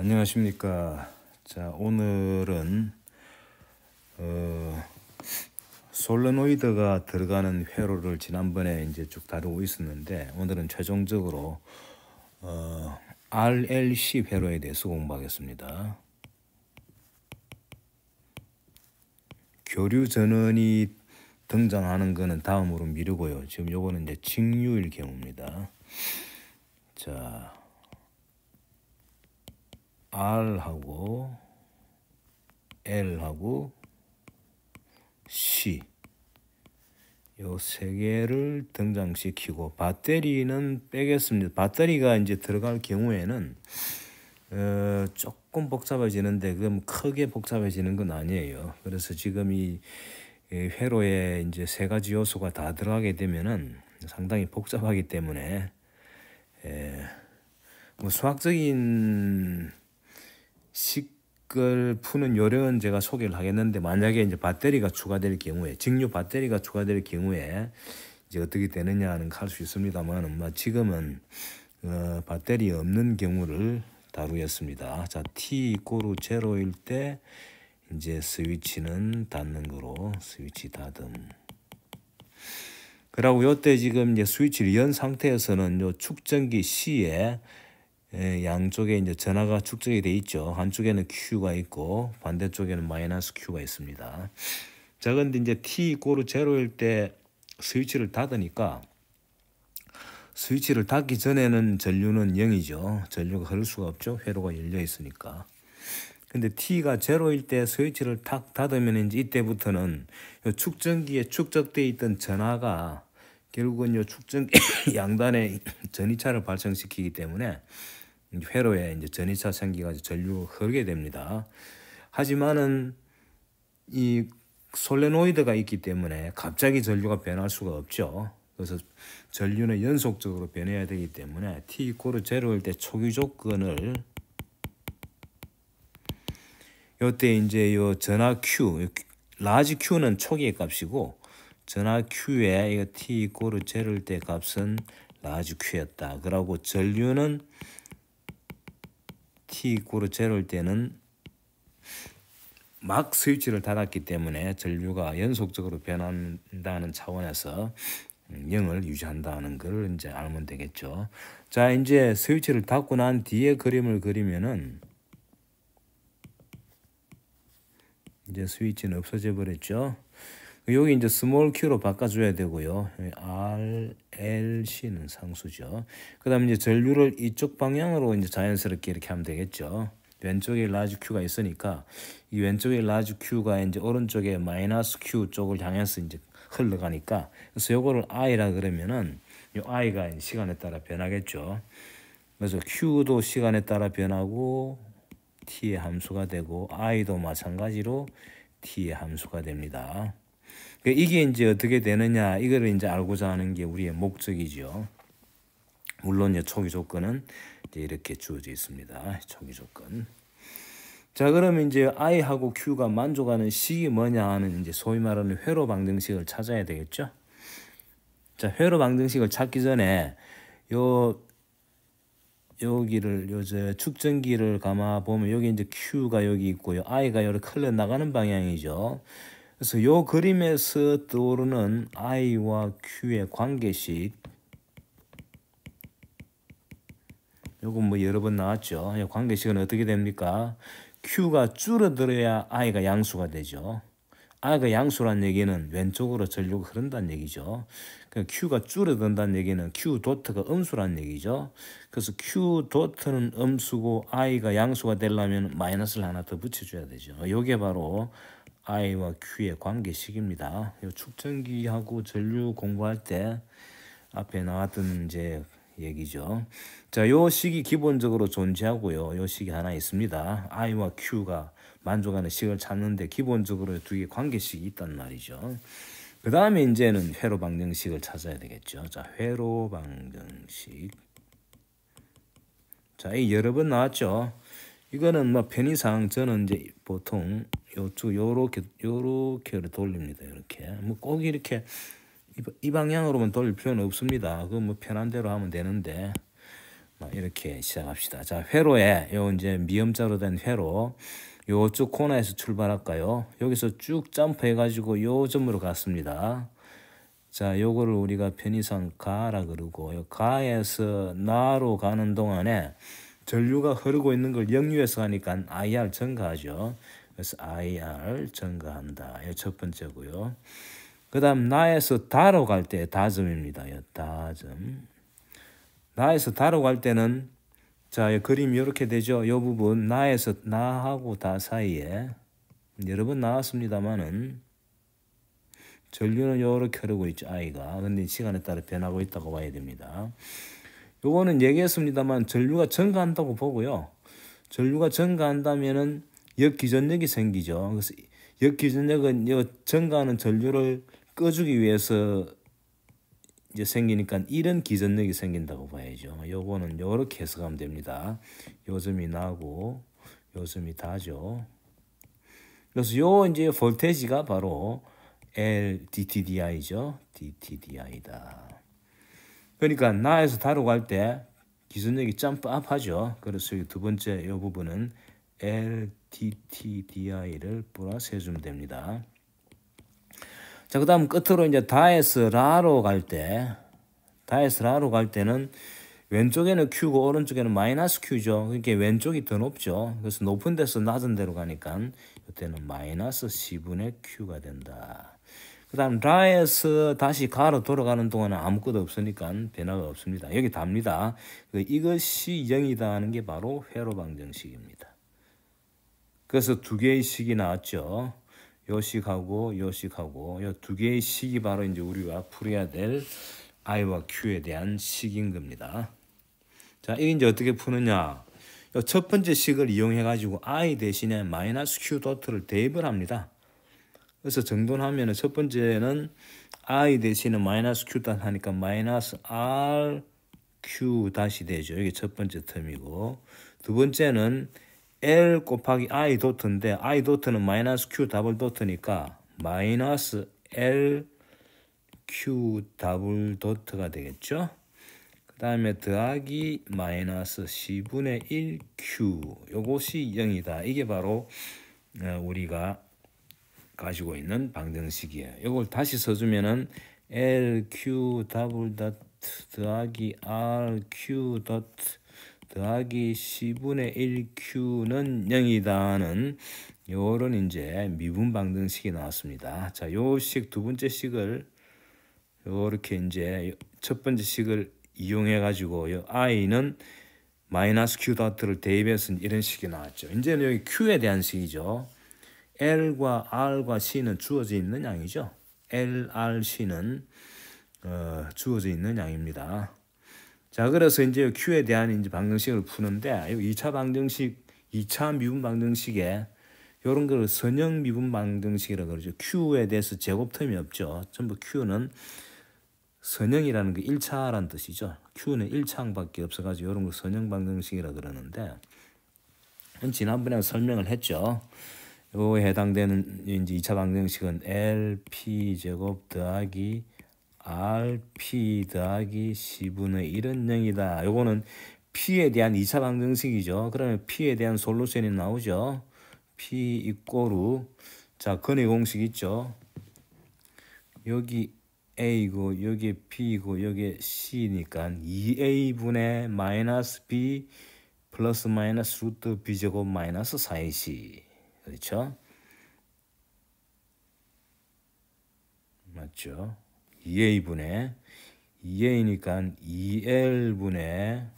안녕하십니까. 자, 오늘은 솔레노이드가 들어가는 회로를 지난번에 이제 쭉 다루고 있었는데, 오늘은 최종적으로 RLC 회로에 대해서 공부하겠습니다. 교류 전원이 등장하는 거는 다음으로 미루고요. 지금 요거는 이제 직류일 경우입니다. 자, R하고 L하고 C 요 세 개를 등장시키고 배터리는 빼겠습니다. 배터리가 이제 들어갈 경우에는 조금 복잡해지는데 그럼 크게 복잡해지는 건 아니에요. 그래서 지금 이 회로에 이제 세 가지 요소가 다 들어가게 되면은 상당히 복잡하기 때문에 뭐 수학적인 식을 푸는 요령은 제가 소개를 하겠는데, 만약에 이제 배터리가 추가될 경우에, 직류 배터리가 추가될 경우에 이제 어떻게 되느냐는 할 수 있습니다만, 지금은 배터리 없는 경우를 다루겠습니다. 자, t 이꼬르 0일 때 이제 스위치는 닫는 거로 스위치 닫음. 그리고 요때 지금 이제 스위치를 연 상태에서는 요 축전기 C에 양쪽에 이제 전하가 축적이 돼 있죠. 한쪽에는 Q가 있고 반대쪽에는 마이너스 Q가 있습니다. 자, 근데 이제 t 이꼬르 0일 때 스위치를 닫으니까, 스위치를 닫기 전에는 전류는 0이죠. 전류가 흐를 수가 없죠. 회로가 열려 있으니까. 근데 t가 0일 때 스위치를 탁 닫으면 이제 이때부터는 요 축전기에 축적돼 있던 전하가 결국은 요 축전기 양단에 전이차를 발생시키기 때문에 회로에 이제 전이차 생기가지고 전류가 흐르게 됩니다. 하지만은 이 솔레노이드가 있기 때문에 갑자기 전류가 변할 수가 없죠. 그래서 전류는 연속적으로 변해야 되기 때문에 t 이꼬르 0일 때 초기 조건을, 요때 이제 요 전하 Q, 라지 Q는 초기의 값이고 전하 Q에 이거 t 이꼬르 0일 때 값은 라지 Q였다. 그러고 전류는 t 이꼬르 0일 때는 막 스위치를 닫았기 때문에 전류가 연속적으로 변한다는 차원에서 0을 유지한다는 걸 이제 알면 되겠죠. 자, 이제 스위치를 닫고 난 뒤에 그림을 그리면은 이제 스위치는 없어져 버렸죠. 여기 이제 스몰 q로 바꿔줘야 되고요. RLC는 상수죠. 그 다음에 이제 전류를 이쪽 방향으로 이제 자연스럽게 이렇게 하면 되겠죠. 왼쪽에 라지 q가 있으니까 이 왼쪽에 라지 q가 이제 오른쪽에 마이너스 q 쪽을 향해서 이제 흘러가니까, 그래서 요거를 i라 그러면은 요 i가 이제 시간에 따라 변하겠죠. 그래서 q도 시간에 따라 변하고 t의 함수가 되고 i도 마찬가지로 t의 함수가 됩니다. 이게 이제 어떻게 되느냐, 이거를 이제 알고자 하는 게 우리의 목적이죠. 물론 이제 초기 조건은 이제 이렇게 주어져 있습니다. 초기 조건. 자, 그러면 이제 I하고 Q가 만족하는 식이 뭐냐 하는 이제 소위 말하는 회로 방정식을 찾아야 되겠죠. 자, 회로 방정식을 찾기 전에 여기를 요새 축전기를 감아 보면 여기 이제 Q가 여기 있고요. I가 이렇게 흘러 나가는 방향이죠. 그래서 요 그림에서 떠오르는 I와 Q의 관계식, 요건 뭐 여러 번 나왔죠. 이 관계식은 어떻게 됩니까? Q가 줄어들어야 I가 양수가 되죠. I가 양수란 얘기는 왼쪽으로 전류가 흐른다는 얘기죠. Q가 줄어든다는 얘기는 Q 도트가 음수란 얘기죠. 그래서 Q 도트는 음수고 I가 양수가 되려면 마이너스를 하나 더 붙여줘야 되죠. 이게 바로 I와 Q의 관계식입니다. 축전기하고 전류 공부할 때 앞에 나왔던 이제 얘기죠. 자, 요 식이 기본적으로 존재하고요. 요 식이 하나 있습니다. I와 Q가 만족하는 식을 찾는데 기본적으로 두 개의 관계식이 있단 말이죠. 그 다음에 이제는 회로 방정식을 찾아야 되겠죠. 자, 회로 방정식. 자, 이 여러 번 나왔죠. 이거는 뭐 편의상 저는 이제 보통 요렇게 돌립니다. 이렇게 뭐 꼭 이렇게 이 방향으로만 돌릴 필요는 없습니다. 그건 뭐 편한 대로 하면 되는데, 이렇게 시작합시다. 자, 회로에 요 이제 미음자로 된 회로 요쪽 코너에서 출발할까요? 여기서 쭉 점프해 가지고 요 점으로 갔습니다. 자, 요거를 우리가 편의상 가라 그러고 요 가에서 나로 가는 동안에 전류가 흐르고 있는 걸 역류해서 가니까 IR 증가하죠. 그래서 IR 증가한다. 이 첫 번째고요. 그다음 나에서 다로 갈 때 다점입니다. 다점. 나에서 다로 갈 때는 자, 그림이 이렇게 되죠. 이 부분 나에서 나하고 다 사이에 여러 번 나왔습니다만은 전류는 이렇게 흐르고 있죠. I가. 근데 시간에 따라 변하고 있다고 봐야 됩니다. 요거는 얘기했습니다만 전류가 증가한다고 보고요. 전류가 증가한다면은 역기전력이 생기죠. 그래서 역기전력은 이 증가하는 전류를 꺼주기 위해서 이제 생기니까 이런 기전력이 생긴다고 봐야죠. 요거는 요렇게 해석하면 됩니다. 요점이 나고 요점이 다죠. 그래서 요 이제 볼테이지가 바로 LDTDI죠. DTDI다. 그러니까 나에서 다로 갈 때 기전력이 점프업하죠. 그래서 여기 두 번째 이 부분은 LDTDI를 플러스 해주면 됩니다. 자, 그 다음 끝으로 이제 다에서 라로 갈 때는 왼쪽에는 Q고 오른쪽에는 마이너스 Q죠. 그러니까 왼쪽이 더 높죠. 그래서 높은 데서 낮은 데로 가니까 이때는 마이너스 C분의 Q가 된다. 그 다음 라에서 다시 가로 돌아가는 동안은 아무것도 없으니까 변화가 없습니다. 여기 답니다. 이것이 0이다 하는 게 바로 회로 방정식입니다. 그래서 두 개의 식이 나왔죠. 요 식하고 요 식하고 요 두 개의 식이 바로 이제 우리가 풀어야 될 I와 Q에 대한 식인 겁니다. 자, 이게 이제 어떻게 푸느냐? 요 첫 번째 식을 이용해 가지고 I 대신에 마이너스 Q 도트를 대입을 합니다. 그래서 정돈하면은 첫 번째는 I 대신에 마이너스 Q 단 하니까 마이너스 R Q 다시 되죠. 이게 첫 번째 텀이고 두 번째는 L 곱하기 I 도트인데 I 도트는 마이너스 Q 더블 도트니까 마이너스 L Q 더블 도트가 되겠죠. 그 다음에 더하기 마이너스 C분의 1Q 요것이 0이다. 이게 바로 우리가 가지고 있는 방정식이에요. 이걸 다시 써주면은 LQ 더블 도트 더하기 RQ 도트 더하기 C분의 1Q는 0이다는 요런 이제 미분 방정식이 나왔습니다. 자, 요 식 두 번째 식을 요렇게 이제 첫 번째 식을 이용해 가지고 요 I는 마이너스 Q 도트를 대입해서 이런 식이 나왔죠. 이제는 여기 Q에 대한 식이죠. L과 R과 C는 주어져 있는 양이죠. L, R, C는 주어져 있는 양입니다. 자, 그래서 이제 Q에 대한 이제 방정식을 푸는데 2차 방정식, 2차 미분 방정식에 이런 걸 선형 미분 방정식이라고 그러죠. Q에 대해서 제곱텀이 없죠. 전부 Q는 선형이라는 게 1차라는 뜻이죠. Q는 1차항밖에 없어가지고 이런 걸 선형 방정식이라고 그러는데 지난번에 설명을 했죠. 요에 해당되는 이제 2차 방정식은 LP 제곱 더하기 RP 더하기 C분의 1은 0이다. 요거는 P에 대한 2차 방정식이죠. 그러면 P에 대한 솔루션이 나오죠. P 이꼬르 자, 근의 공식 있죠. 여기 A고 여기 B고 여기 C니까 2A분의 마이너스 B 플러스 마이너스 루트 B제곱 마이너스 4AC 그렇죠? 맞죠? 2A분의 2A니까 2L분의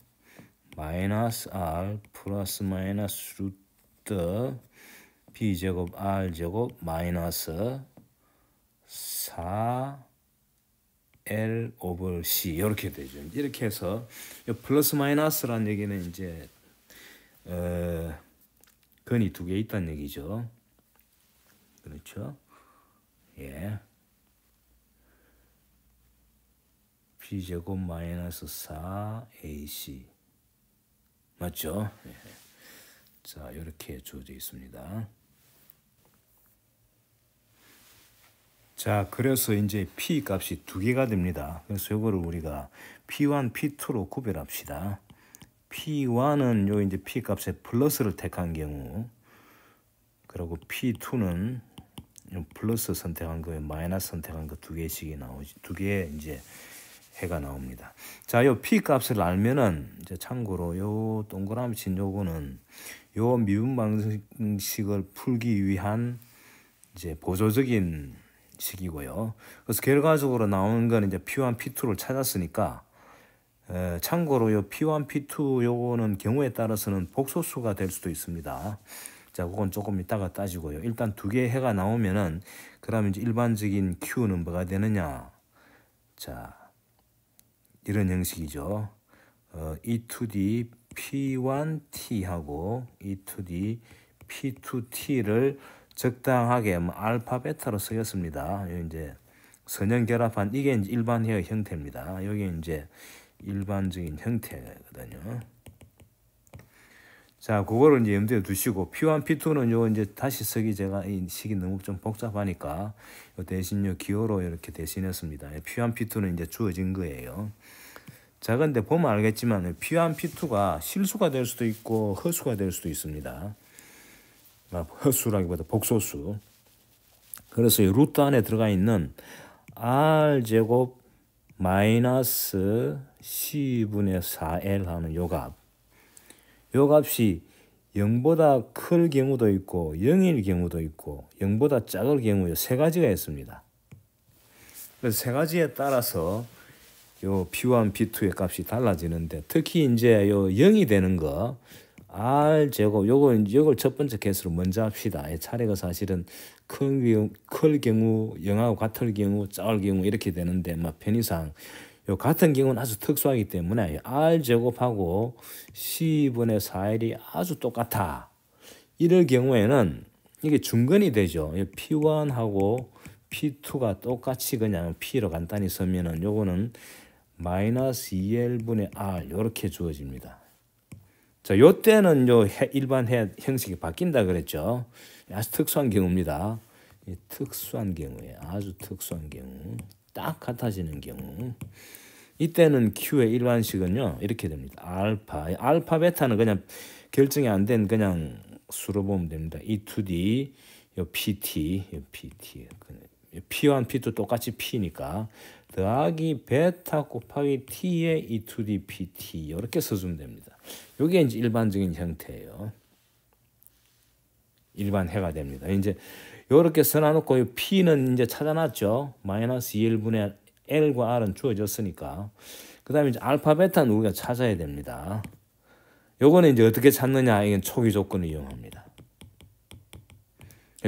마이너스 R 플러스 마이너스 루트 B제곱 R제곱 마이너스 4L 오버 C 이렇게 되죠. 이렇게 해서 플러스 마이너스라는 얘기는 이제 근이 두 개 있다는 얘기죠. 그렇죠? 예. B제곱 마이너스 4AC 맞죠? 예. 자, 이렇게 주어져 있습니다. 자, 그래서 이제 P 값이 두 개가 됩니다. 그래서 이거를 우리가 P1, P2로 구별합시다. P1은 요 이제 P 값에 플러스를 택한 경우, 그리고 P2는 플러스 선택한 거에 마이너스 선택한 거 두 개씩이 나오지, 두 개의 이제 해가 나옵니다. 자, 요 P 값을 알면은 이제 참고로 요 동그라미 친 요거는 요 미분 방식을 풀기 위한 이제 보조적인 식이고요. 그래서 결과적으로 나오는 건 이제 P1, P2를 찾았으니까, 참고로 요 P1, P2 요거는 경우에 따라서는 복소수가 될 수도 있습니다. 자, 그건 조금 이따가 따지고요. 일단 두 개의 해가 나오면은, 그러면 이제 일반적인 Q는 뭐가 되느냐? 자, 이런 형식이죠. e to the P1T하고 e to the P2T를 적당하게 알파, 베타로 쓰였습니다. 여기 이제 선형 결합한 이게 이제 일반해의 형태입니다. 여기 이제 일반적인 형태거든요. 자, 그거를 이제 염두에 두시고 P1, P2는 요 이제 다시 쓰기 제가 이 식이 너무 좀 복잡하니까 요 대신 요 기호로 이렇게 대신했습니다. P1, P2는 이제 주어진 거예요. 자, 근데 보면 알겠지만 P1, P2가 실수가 될 수도 있고 허수가 될 수도 있습니다. 허수라기보다 복소수. 그래서 이 루트 안에 들어가 있는 R제곱 마이너스 C분의 4L 하는 요 값. 요 값이 0보다 클 경우도 있고 0일 경우도 있고 0보다 작을 경우 세 가지가 있습니다. 그래서 세 가지에 따라서 요 P1, P2의 값이 달라지는데, 특히 이제 요 0이 되는 거 R 제곱 요걸 첫 번째 케이스로 먼저 합시다. 차례가 사실은 클 경우 0하고 같을 경우 작을 경우 이렇게 되는데, 편의상 요 같은 경우는 아주 특수하기 때문에 R 제곱하고 C분의 4L이 아주 똑같아. 이럴 경우에는 이게 중근이 되죠. P1하고 P2가 똑같이 그냥 P로 간단히 쓰면은 요거는 마이너스 2L분의 R 이렇게 주어집니다. 자, 요 때는 요 일반 해 형식이 바뀐다 그랬죠. 아주 특수한 경우입니다. 특수한 경우에 아주 특수한 경우, 딱 같아지는 경우, 이때는 Q의 일반식은요 이렇게 됩니다. 알파 베타는 그냥 결정이 안 된 그냥 수로 보면 됩니다. E to D 요 PT P1, P2 똑같이 P니까 더하기 베타 곱하기 T의 E to D PT 이렇게 써주면 됩니다. 이게 이제 일반적인 형태예요. 일반해가 됩니다. 이제 이렇게 써놔놓고 이 P는 이제 찾아놨죠. 마이너스 2L분의 L과 R은 주어졌으니까. 그 다음에 이제 알파 베타는 우리가 찾아야 됩니다. 요거는 이제 어떻게 찾느냐? 이건 초기 조건을 이용합니다.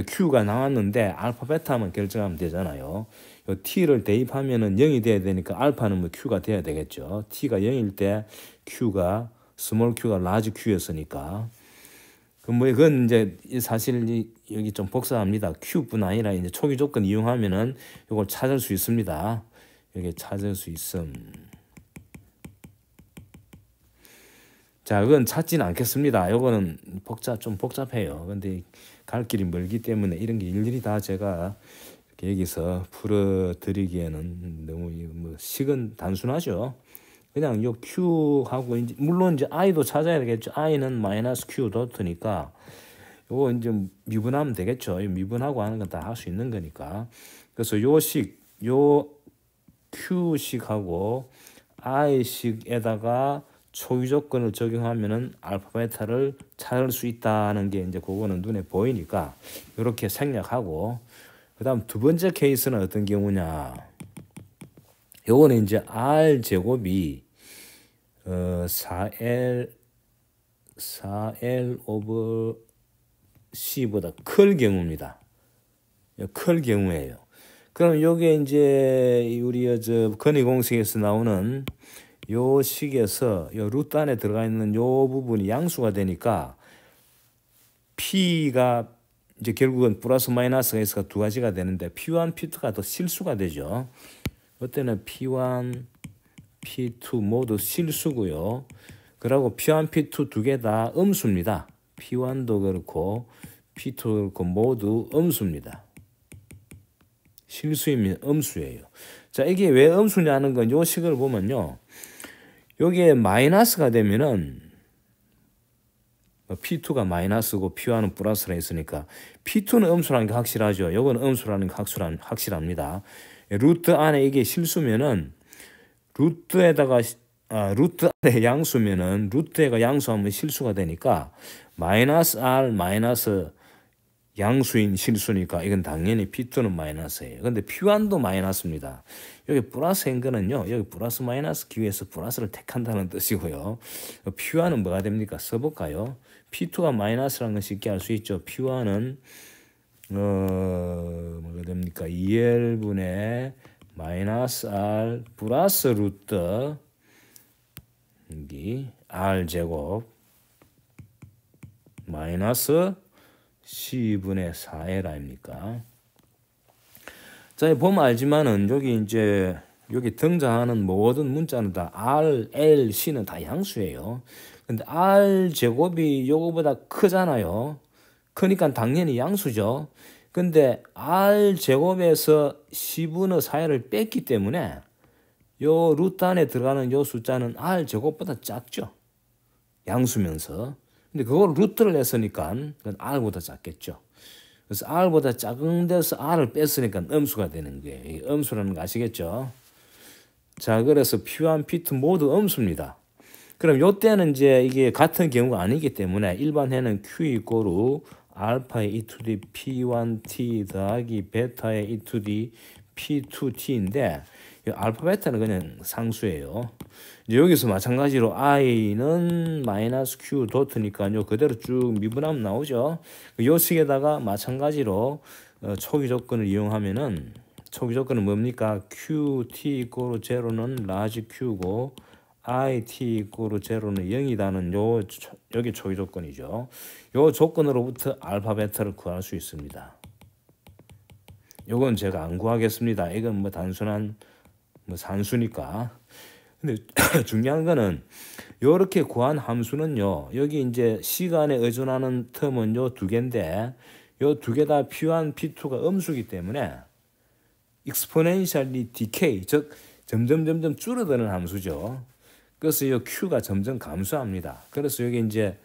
Q가 나왔는데 알파 베타만 결정하면 되잖아요. 요 T를 대입하면은 0이 돼야 되니까 알파는 뭐 Q가 돼야 되겠죠. T가 0일 때 Q가 스몰 Q가 라지 Q였으니까. 그건 이제 사실 여기 좀 복잡합니다. Q뿐 아니라 이제 초기 조건 이용하면은 이걸 찾을 수 있습니다. 여기 찾을 수 있음. 자, 그건 찾지는 않겠습니다. 요거는 좀 복잡해요. 근데 갈 길이 멀기 때문에 이런 게 일일이 다 제가 이렇게 여기서 풀어드리기에는 너무 뭐 식은 단순하죠. 그냥 요 Q하고 이제 물론 이제 I도 찾아야 되겠죠. I는 마이너스 Q 도트니까 요거 이제 미분하면 되겠죠. 미분하고 하는 건 다 할 수 있는 거니까. 그래서 요 Q식하고 I식에다가 초기 조건을 적용하면은 알파 베타를 찾을 수 있다는 게 이제 그거는 눈에 보이니까 이렇게 생략하고, 그다음 두 번째 케이스는 어떤 경우냐? 요거는 이제 R 제곱이 4L 오버 C보다 클 경우입니다. 클 경우예요. 그럼 요게 이제 우리 저 건의 공식에서 나오는 요 식에서 요 루트 안에 들어가 있는 요 부분이 양수가 되니까 P가 이제 결국은 플러스 마이너스가 있어서 두 가지가 되는데 P1, P2가 더 실수가 되죠. 이때는 P1, P2 모두 실수고요. 그리고 P1, P2 두 개 다 음수입니다. P1도 그렇고 P2도 그렇고 모두 음수입니다. 실수이면 음수예요. 자, 이게 왜 음수냐는 건 요 식을 보면요. 여기에 마이너스가 되면은 P2가 마이너스고 P1은 플러스라 했으니까 P2는 음수라는 게 확실하죠. 이건 음수라는 게 확실합니다. 루트 안에 이게 실수면은 루트에다가 루트 안에 양수면은 루트에가 양수하면 실수가 되니까 마이너스 R 마이너스 양수인 실수니까 이건 당연히 P2는 마이너스예요. 근데 P1도 마이너스입니다. 여기 플러스인 거는요. 여기 플러스 마이너스 기회에서 플러스를 택한다는 뜻이고요. P1은 뭐가 됩니까? 써볼까요? P2가 마이너스라는 건 쉽게 알 수 있죠. P1은 뭐가 됩니까? 2L분의 마이너스 R 플러스 루트 여기 R 제곱 마이너스 C분의 4L 아닙니까? 자, 보면 알지만은 여기 등장하는 모든 문자는 다 R, L, C는 다 양수예요. 근데 R 제곱이 요거보다 크잖아요. 크니까 당연히 양수죠. 근데 R 제곱에서 C분의 4L을 뺐기 때문에 요 루트 안에 들어가는 요 숫자는 R 제곱보다 작죠. 양수면서. 근데 그걸 루트를 했으니까 그건 R보다 작겠죠. 그래서 R보다 작은 데서 R을 뺐으니까 음수가 되는 거예요. 이 음수라는 거 아시겠죠? 자, 그래서 P1, P2 모두 음수입니다. 그럼 요때는 이제 이게 같은 경우가 아니기 때문에 일반해는 Q 이꼬르 알파의 e to the P1T 더하기 베타의 e to the P2T인데 알파 베타는 그냥 상수예요. 이제 여기서 마찬가지로 i는 마이너스 q 도트니까요. 그대로 쭉 미분하면 나오죠. 요 식에다가 마찬가지로 초기 조건을 이용하면은 초기 조건은 뭡니까? qt 이꼬르 제로는 라지 q고 it 이꼬르 제로는 0이다는 여기 초기 조건이죠. 요 조건으로부터 알파 베타를 구할 수 있습니다. 요건 제가 안 구하겠습니다. 이건 뭐 단순한 산수니까. 근데 중요한 거는 요렇게 구한 함수는요. 여기 이제 시간에 의존하는 텀은 요 두 개인데 요 두 개 다 P1, P2가 음수기 때문에 exponentially decay 즉 점점 줄어드는 함수죠. 그래서 요 Q가 점점 감소합니다. 그래서 여기 이제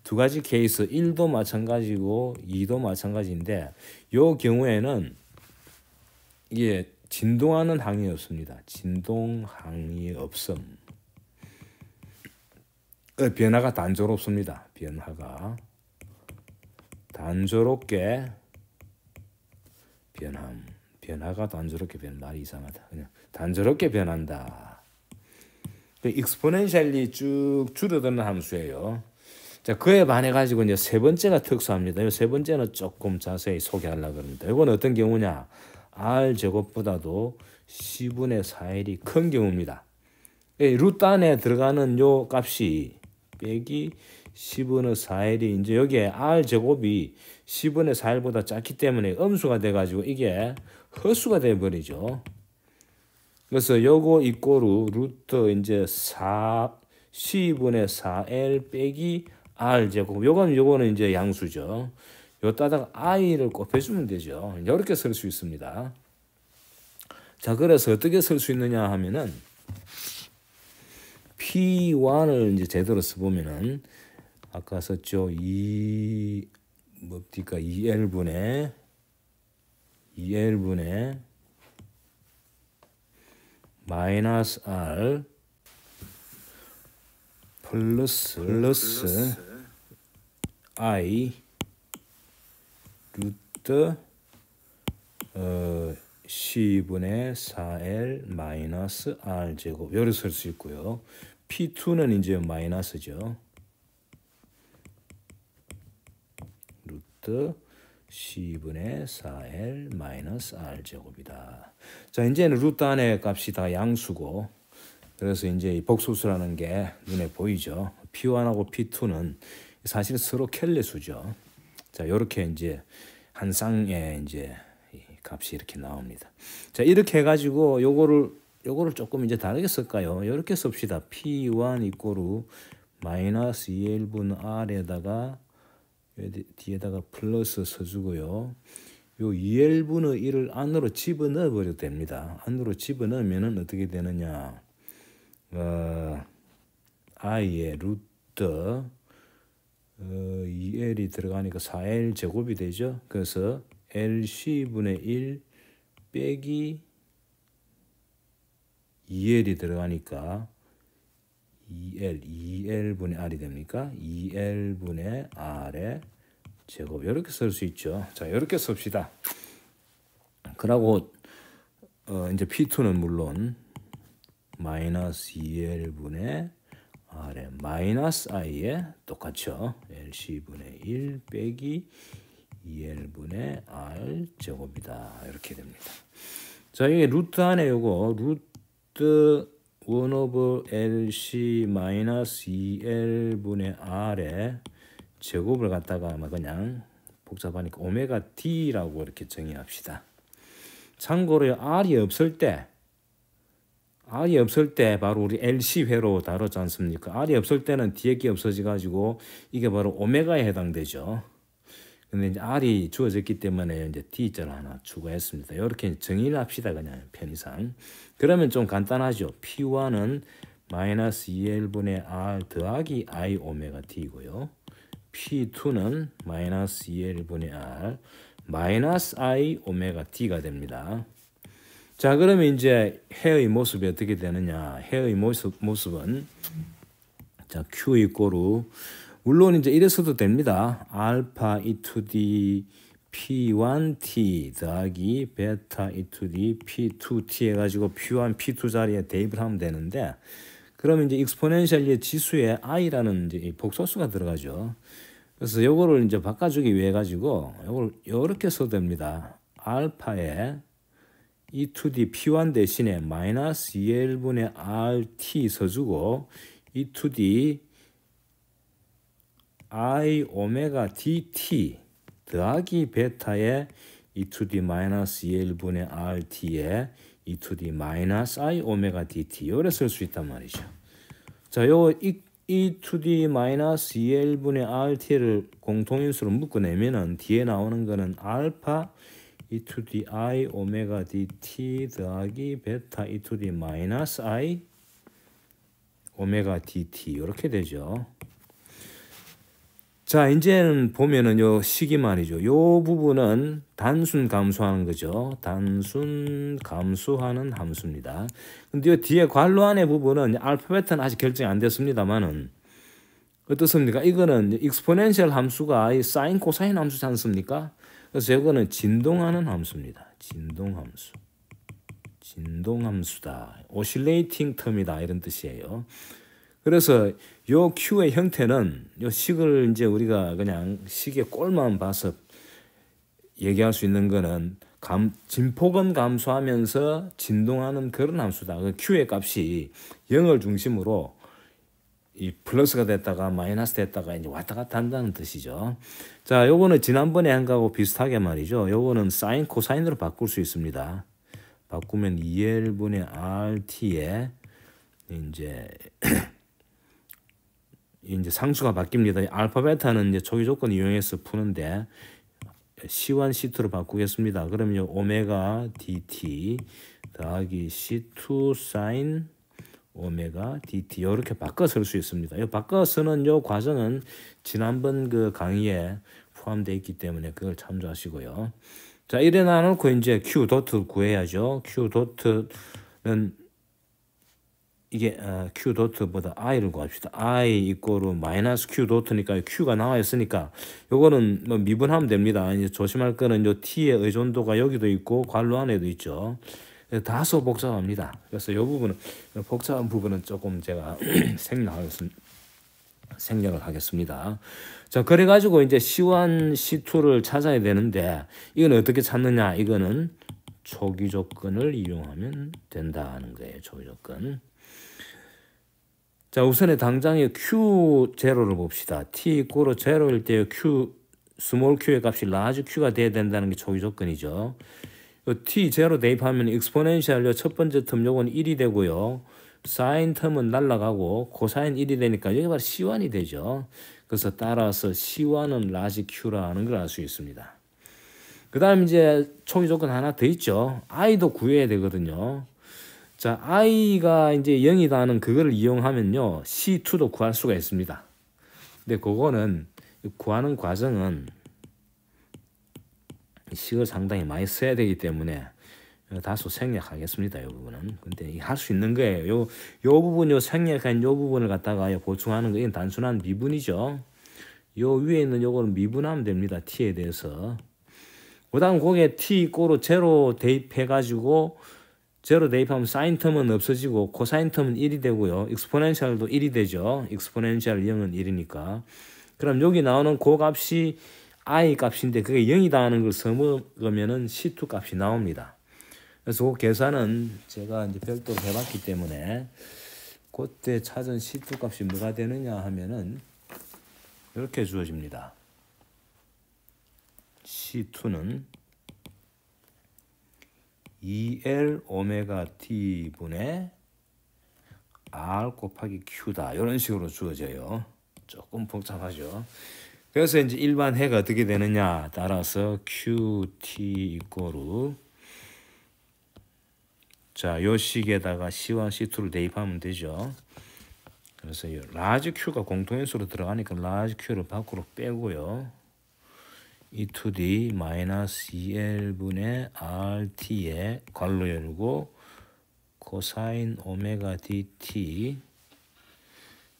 두 가지 케이스 1도 마찬가지고 2도 마찬가지인데 요 경우에는 이게 진동하는 항이 없습니다. 진동항이 없음. 변화가 단조롭습니다. 변화가 단조롭게 변함. 변화가 단조롭게 말이 이상하다. 그냥 단조롭게 변한다. 익스포넨셜리 쭉 줄어드는 함수예요. 자, 그에 반해 가지고 이제 세 번째가 특수합니다. 이 세 번째는 조금 자세히 소개하려고 합니다. 이건 어떤 경우냐? R 제곱보다도 C분의 4L이 큰 경우입니다. 루트 안에 들어가는 요 값이 빼기 C분의 4L이 이제 여기에 R 제곱이 C분의 4L보다 작기 때문에 음수가 돼가지고 이게 허수가 돼버리죠. 그래서 요거 이꼬르 루트 이제 4C분의 4L 빼기 R 제곱 요거는 이제 양수죠. 요따다가 i를 곱해주면 되죠. 이렇게 쓸 수 있습니다. 자, 그래서 어떻게 쓸 수 있느냐 하면은 P1을 이제 제대로 써보면은 아까 썼죠. 뭡니까? 2L분의 마이너스 R 플러스 I 루트 C분의 4L 마이너스 R 제곱 요리 쓸 수 있고요. P2는 이제 마이너스죠. 루트 C분의 4L 마이너스 R 제곱이다. 자, 이제는 루트 안에 값이 다 양수고 그래서 이제 이 복소수라는 게 눈에 보이죠. P1하고 P2는 사실 서로 켈레수죠. 자, 요렇게 이제 한 쌍의 이제 값이 이렇게 나옵니다. 자, 이렇게 해가지고 요거를 조금 이제 다르게 쓸까요? 이렇게 씁시다. P1 이꼬르 마이너스 2L분 R에다가 뒤에다가 플러스 써주고요. 요 2L분의 1을 안으로 집어넣어 버려도 됩니다. 안으로 집어넣으면은 어떻게 되느냐? I의 루트 2L이 들어가니까 4L 제곱이 되죠. 그래서 LC분의 1 빼기 2L이 들어가니까 2L분의 R이 됩니까? 2L분의 R의 제곱. 이렇게 쓸 수 있죠. 자, 이렇게 씁시다. 그러고 이제 P2는 물론 마이너스 2L분의 R의 마이너스 I에 똑같죠. LC분의 1 빼기 2L분의 R 제곱이다. 이렇게 됩니다. 자, 이게 루트 안에 요거 루트 1 오브 LC 마이너스 2L분의 R의 제곱을 갖다가 그냥 복잡하니까 오메가 D라고 이렇게 정의합시다. 참고로 R이 없을 때 바로 우리 LC 회로 다뤘지 않습니까? R이 없을 때는 뒤에 게 없어져 가지고 이게 바로 오메가에 해당되죠. 근데 이제 R이 주어졌기 때문에 이제 D자를 하나 추가했습니다. 이렇게 정의를 합시다. 그냥 편의상. 그러면 좀 간단하죠. P1은 마이너스 2L분의 R 더하기 I 오메가 T고요. P2는 마이너스 2L분의 R 마이너스 I 오메가 T가 됩니다. 자, 그러면 이제 해의 모습이 어떻게 되느냐? 해의 모습은 자, Q 이꼬르 물론 이제 이래서도 됩니다. 알파 E2D P1T 더하기 베타 E2D P2T 해가지고 P1, P2 자리에 대입을 하면 되는데, 그러면 이제 익스포넨셜의 지수에 I라는 이제 복소수가 들어가죠. 그래서 요거를 이제 바꿔주기 위해 가지고 요걸 이렇게 써도 됩니다. 알파에 E2D P1 대신에 마이너스 2L분의 RT 써주고 E2D I 오메가 DT 더하기 베타에 E2D 마이너스 2L분의 RT에 E2D 마이너스 I 오메가 DT 요래 쓸 수 있단 말이죠. 자, 요 E2D 마이너스 2L분의 RT를 공통인수로 묶어내면은 뒤에 나오는 거는 알파 E2D I 오메가 DT 더하기 베타 E2D 마이너스 I 오메가 DT 이렇게 되죠. 자, 이제는 보면은 요 식이 말이죠. 요 부분은 단순 감소하는 거죠. 단순 감소하는 함수입니다. 근데 요 뒤에 괄호 안의 부분은 알파 베타는 아직 결정이 안 됐습니다만은 어떻습니까? 이거는 익스포넨셜 함수가 이 사인 코사인 함수지 않습니까? 그래서 이거는 진동하는 함수입니다. 진동함수. 진동함수다. 오실레이팅 텀이다. 이런 뜻이에요. 그래서 요 Q의 형태는 요 식을 이제 우리가 그냥 식의 꼴만 봐서 얘기할 수 있는 거는 진폭은 감소하면서 진동하는 그런 함수다. 그 Q의 값이 0을 중심으로 이 플러스가 됐다가 마이너스 됐다가 이제 왔다 갔다 한다는 뜻이죠. 자, 요거는 지난번에 한 거하고 비슷하게 말이죠. 요거는 사인 코사인으로 바꿀 수 있습니다. 바꾸면 2L분의 RT에 이제 상수가 바뀝니다. 알파 베타는 이제 초기 조건 이용해서 푸는데 C1, C2로 바꾸겠습니다. 그러면 오메가 DT 더하기 C2 사인 오메가 DT 이렇게 바꿔 쓸 수 있습니다. 이 바꿔 쓰는 요 과정은 지난번 그 강의에 포함되어 있기 때문에 그걸 참조하시고요. 자, 이래 놔놓고 이제 Q 도트 구해야죠. Q 도트는 이게 Q 도트보다 I를 구합시다. I 이꼬르 마이너스 Q 도트니까 Q가 나와 있으니까 요거는 뭐 미분하면 됩니다. 이제 조심할 거는 요 T의 의존도가 여기도 있고 괄호 안에도 있죠. 다소 복잡합니다. 그래서 요 부분은 복잡한 부분은 조금 제가 생략을 하겠습니다. 자, 그래가지고 이제 C1, C2를 찾아야 되는데 이건 어떻게 찾느냐? 이거는 초기 조건을 이용하면 된다는 거예요. 초기 조건. 자, 우선에 당장에 Q0를 봅시다. T 이꼬르 0일 때 Q, 스몰 Q의 값이 라지 Q가 돼야 된다는 게 초기 조건이죠. T0 대입하면 익스포넨셜 첫 번째 텀 요건 1이 되고요. 사인 텀은 날라가고 코사인 1이 되니까 여기 바로 C1이 되죠. 그래서 따라서 C1은 라지 Q라는 걸 알 수 있습니다. 그 다음 이제 초기 조건 하나 더 있죠. I도 구해야 되거든요. 자, I가 이제 0이다는 그거를 이용하면요. C2도 구할 수가 있습니다. 근데 그거는 구하는 과정은 식을 상당히 많이 써야 되기 때문에 다소 생략하겠습니다. 이 부분은. 근데 할 수 있는 거예요. 요 부분, 요 생략한 요 부분을 갖다가 보충하는 거, 이건 단순한 미분이죠. 요 위에 있는 요거는 미분하면 됩니다. t에 대해서. 그 다음 거기에 t 이꼬로 제로 대입해가지고, 제로 대입하면 사인 텀은 없어지고 코사인 텀은 1이 되고요. 익스포넨셜도 1이 되죠. 익스포넨셜 0은 1이니까. 그럼 여기 나오는 그 값이 i 값인데 그게 0이다 하는 걸 써먹으면은 C2 값이 나옵니다. 그래서 그 계산은 제가 이제 별도로 해봤기 때문에 그때 찾은 C2 값이 뭐가 되느냐 하면은 이렇게 주어집니다. C2는 2L 오메가 T분의 R 곱하기 Q다. 이런 식으로 주어져요. 조금 복잡하죠. 그래서 이제 일반 해가 어떻게 되느냐 따라서 QT 이꼬르 자, 요 식에다가 C와 C2를 대입하면 되죠. 그래서 이 라지 Q가 공통인수로 들어가니까 라지 Q를 밖으로 빼고요. E to D 마이너스 2L분의 RT에 괄호 열고 코사인 오메가 DT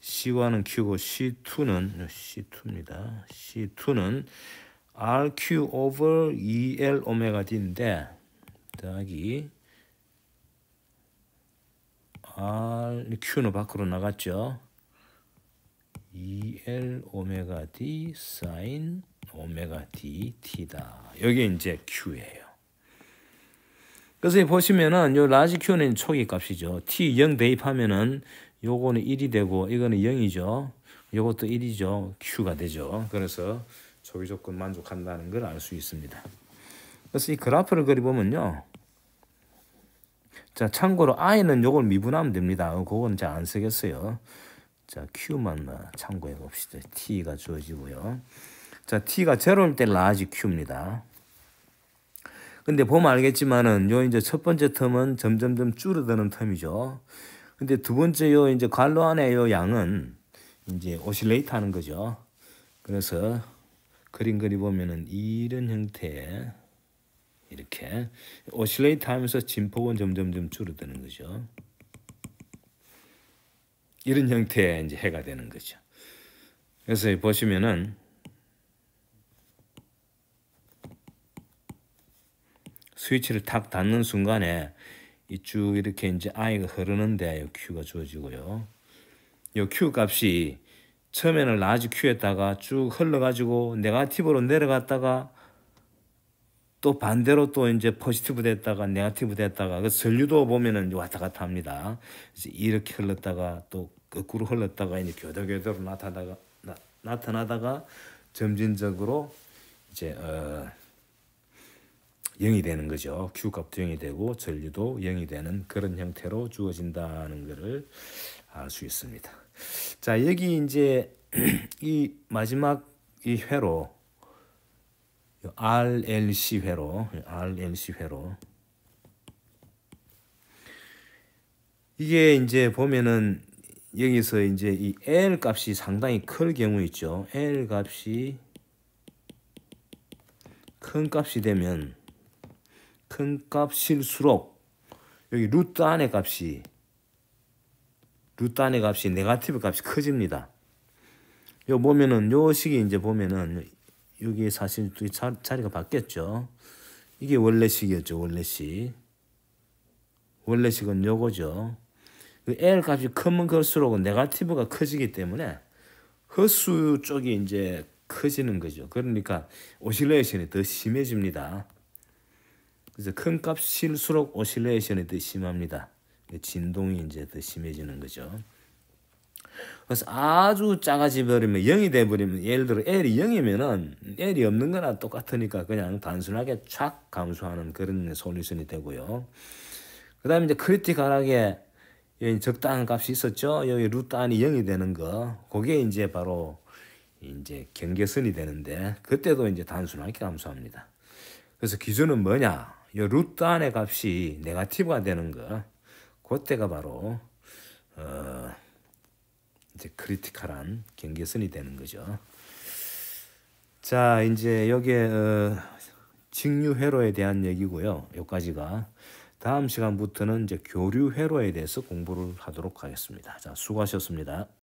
C1은 Q고 C2입니다. C2는 RQ over 2L 오메가 D인데 더하기 Q는 밖으로 나갔죠. 2L 오메가 D 사인 오메가 D T다. 여기 이제 Q예요. 그래서 보시면은 요 라지 Q는 초기 값이죠. T 0 대입하면은 요거는 1이 되고 이거는 0이죠. 요것도 1이죠. Q가 되죠. 그래서 초기 조건 만족한다는 걸 알 수 있습니다. 그래서 이 그래프를 그려보면요. 자, 참고로 i는 요걸 미분하면 됩니다. 그건 제가 안 쓰겠어요. 자, q만 참고해 봅시다. t가 주어지고요. 자, t가 0일 때 라지 q입니다. 근데 보면 알겠지만은 요 이제 첫 번째 텀은 점점점 줄어드는 텀이죠. 근데 두 번째 요 이제 괄호 안에 요 양은 이제 오실레이트 하는 거죠. 그래서 그림 그리보면은 이런 형태의 이렇게 오실레이트 하면서 진폭은 점점점 줄어드는 거죠. 이런 형태의 이제 해가 되는 거죠. 그래서 보시면은 스위치를 탁 닫는 순간에 쭉 이렇게 이제 I가 흐르는데 Q가 주어지고요. 이 Q 값이 처음에는 라지 Q에다가 쭉 흘러가지고 네거티브로 내려갔다가 또 반대로 또 이제 포지티브 됐다가 네거티브 됐다가 그 전류도 보면은 왔다 갔다 합니다. 그래서 이렇게 흘렀다가 또 거꾸로 흘렀다가 이제 교도교도로 나타나다가 점진적으로 이제 0이 되는 거죠. Q값도 0이 되고 전류도 0이 되는 그런 형태로 주어진다는 것을 알 수 있습니다. 자, 여기 이제 이 마지막 이 회로 RLC 회로 이게 이제 보면은 여기서 이제 이 L 값이 상당히 클 경우 있죠. L 값이 큰 값이 되면 큰 값일수록 여기 루트 안의 값이 네거티브 값이 커집니다. 요 보면은 요 식이 이제 보면은 여기 사실 자리가 바뀌었죠. 이게 원래식이었죠. 원래식은 요거죠. 그 L 값이 크면 클수록 네거티브가 커지기 때문에 헛수 쪽이 이제 커지는 거죠. 그러니까 오실레이션이 더 심해집니다. 그래서 큰 값일수록 오실레이션이 더 심합니다. 진동이 이제 더 심해지는 거죠. 그래서 아주 작아져 버리면 0이 돼 버리면 예를 들어 L이 0이면은 L이 없는 거나 똑같으니까 그냥 단순하게 촥 감소하는 그런 솔루션이 되고요. 그다음에 이제 크리티컬하게 적당한 값이 있었죠. 여기 루트 안이 0이 되는 거. 그게 이제 바로 이제 경계선이 되는데 그때도 이제 단순하게 감소합니다. 그래서 기준은 뭐냐? 이 루트 안의 값이 네거티브가 되는 거. 그때가 바로 이제 크리티컬한 경계선이 되는 거죠. 자, 이제 여기에 직류 회로에 대한 얘기고요. 여기까지가. 다음 시간부터는 이제 교류 회로에 대해서 공부를 하도록 하겠습니다. 자, 수고하셨습니다.